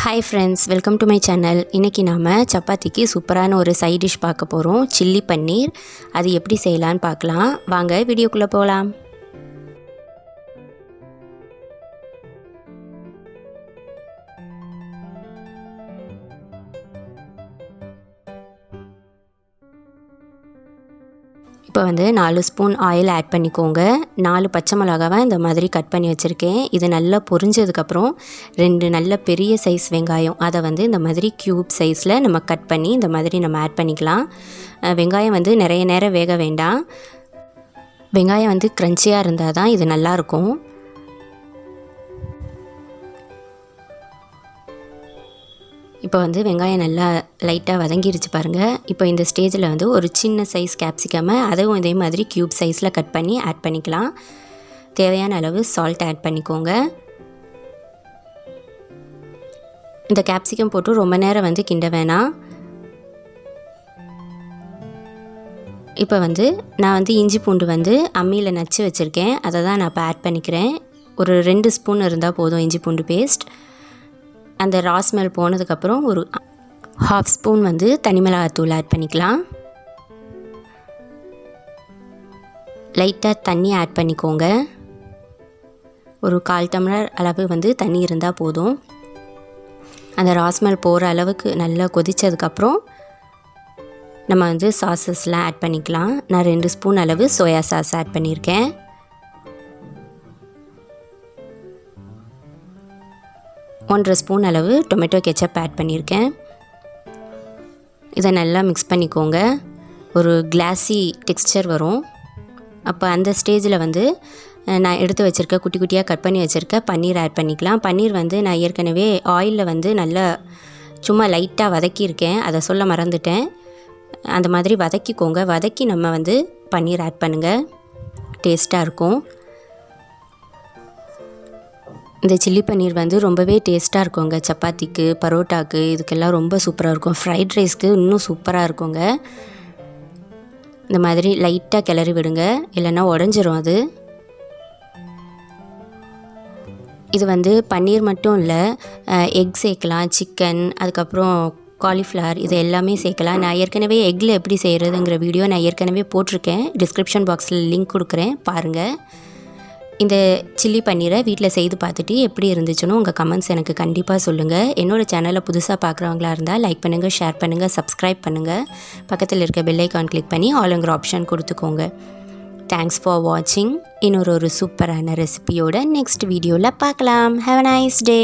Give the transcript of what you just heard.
Hi friends, welcome to my channel. இன்னைக்கு நாம சப்பாத்திக்கு சூப்பரான ஒரு சைட் டிஷ் பார்க்க போறோம். சில்லி பன்னீர். அது எப்படி செய்யலாம்னு பார்க்கலாம். வாங்க வீடியோக்குள்ள போலாம். இப்போ வந்து 4 ஸ்பூன் ஆயில் ஆட் பண்ணிக்கோங்க. 4 பச்சை மிளகாவை இந்த மாதிரி கட் பண்ணி வச்சுருக்கேன். இது நல்லா பொரிஞ்சதுக்கப்புறம் 2 நல்ல பெரிய சைஸ் வெங்காயம் அதை வந்து இந்த மாதிரி க்யூப் சைஸில் நம்ம கட் பண்ணி இந்த மாதிரி நம்ம ஆட் பண்ணிக்கலாம். வெங்காயம் வந்து நிறைய நேரம் வேக வேண்டாம். வெங்காயம் வந்து க்ரன்ச்சியாக இருந்தால் தான் இது நல்லாயிருக்கும். இப்போ வந்து வெங்காயம் நல்லா லைட்டாக வதங்கிருச்சு பாருங்கள். இப்போ இந்த ஸ்டேஜில் வந்து ஒரு சின்ன சைஸ் கேப்சிகமை அதுவும் இதே மாதிரி க்யூப் சைஸில் கட் பண்ணி ஆட் பண்ணிக்கலாம். தேவையான அளவு சால்ட் ஆட் பண்ணிக்கோங்க. இந்த கேப்சிகம் போட்டு ரொம்ப நேரம் வந்து கிண்ட வேணாம். இப்போ வந்து நான் வந்து இஞ்சி பூண்டு வந்து அம்மியில் நச்சு வச்சுருக்கேன். அதை தான் நான் இப்போ ஆட் பண்ணிக்கிறேன். ஒரு 2 ஸ்பூன் இருந்தால் போதும் இஞ்சி பூண்டு பேஸ்ட். அந்த ரா ஸ்மெல் போனதுக்கப்புறம் ஒரு 1/2 ஸ்பூன் வந்து தனி மிளகாத்தூள் ஆட் பண்ணிக்கலாம். லைட்டாக தண்ணி ஆட் பண்ணிக்கோங்க. ஒரு 1/4 டம்ளர் அளவு வந்து தண்ணி இருந்தால் போதும். அந்த ரா ஸ்மெல் போகிற அளவுக்கு நல்லா கொதித்ததுக்கப்புறம் நம்ம வந்து சாஸஸ்லாம் ஆட் பண்ணிக்கலாம். நான் 2 ஸ்பூன் அளவு சோயா சாஸ் ஆட் பண்ணியிருக்கேன். 1/2 ஸ்பூன் அளவு டொமேட்டோ கெச்சப் ஆட் பண்ணியிருக்கேன். இதை நல்லா மிக்ஸ் பண்ணிக்கோங்க. ஒரு கிளாஸி டெக்ஸ்சர் வரும். அப்போ அந்த ஸ்டேஜில் வந்து நான் எடுத்து வச்சுருக்க குட்டி குட்டியாக கட் பண்ணி வச்சுருக்க பன்னீர் ஆட் பண்ணிக்கலாம். பன்னீர் வந்து நான் ஏற்கனவே ஆயிலில் வந்து நல்லா சும்மா லைட்டாக வதக்கியிருக்கேன். அதை சொல்ல மறந்துட்டேன். அந்த மாதிரி வதக்கிக்கோங்க. வதக்கி நம்ம வந்து பன்னீர் ஆட் பண்ணுங்கள். டேஸ்ட்டாக இருக்கும். இந்த சில்லி பன்னீர் வந்து ரொம்பவே டேஸ்ட்டாக இருக்குங்க. சப்பாத்திக்கு, பரோட்டாக்கு இதுக்கெல்லாம் ரொம்ப சூப்பராக இருக்கும். ஃப்ரைட் ரைஸ்க்கு இன்னும் சூப்பராக இருக்குங்க. இந்த மாதிரி லைட்டாக கிளறி விடுங்க, இல்லைன்னா உடஞ்சிரும் அது. இது வந்து பன்னீர் மட்டும் இல்லை, எக் சேர்க்கலாம், சிக்கன், அதுக்கப்புறம் காலிஃப்ளவர் இது எல்லாமே சேர்க்கலாம். நான் ஏற்கனவே எக்கில் எப்படி செய்கிறதுங்கிற வீடியோ நான் ஏற்கனவே போட்டிருக்கேன். டிஸ்கிரிப்ஷன் பாக்ஸில் லிங்க் கொடுக்குறேன், பாருங்கள். இந்த சில்லி பன்னீரை வீட்டில் செய்து பார்த்துட்டு எப்படி இருந்துச்சுன்னு உங்கள் கமெண்ட்ஸ் எனக்கு கண்டிப்பாக சொல்லுங்கள். என்னோடய சேனலை புதுசாக பார்க்குறவங்களா இருந்தால் லைக் பண்ணுங்கள், ஷேர் பண்ணுங்கள், சப்ஸ்கிரைப் பண்ணுங்கள். பக்கத்தில் இருக்க பெல் ஐக்கான் கிளிக் பண்ணி ஆளுங்கிற ஆப்ஷன் கொடுத்துக்கோங்க. தேங்க்ஸ் ஃபார் வாட்சிங். இன்னொரு சூப்பரான ரெசிபியோட நெக்ஸ்ட் வீடியோவில் பார்க்கலாம். Have a nice day.